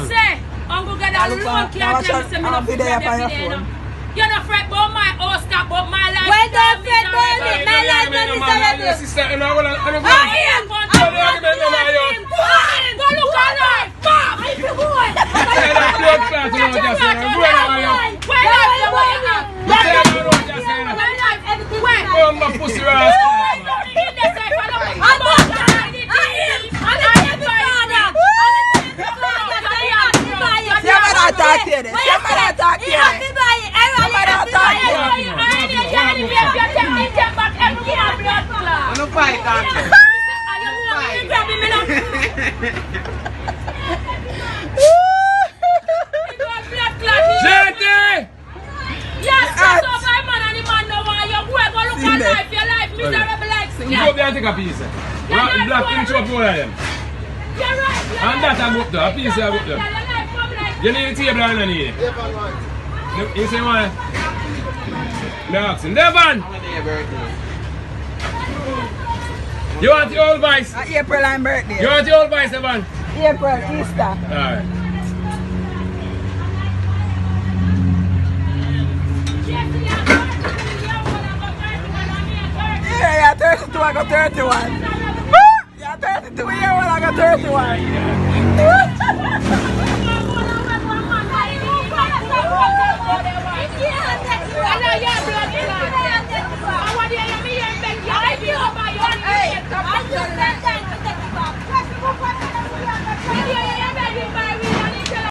say, Uncle got a loan can't tell me say me no food there phone. You don't fret about my house, about my life. Well, don't fret about it. My life not miserable. Sister, you know what I'm going to do? Go look at her. Mom, if you boy. Take a piece. Black inch up all of them. And that I go up there. A piece I go up there. You need a table and need it. You say what? Jackson. Devon! You want your old vice? April and birthday. You want your old vice, Devon? April, Easter. Alright. Yeah, 32, I got 31. Yeah, 32 years old, I got 31.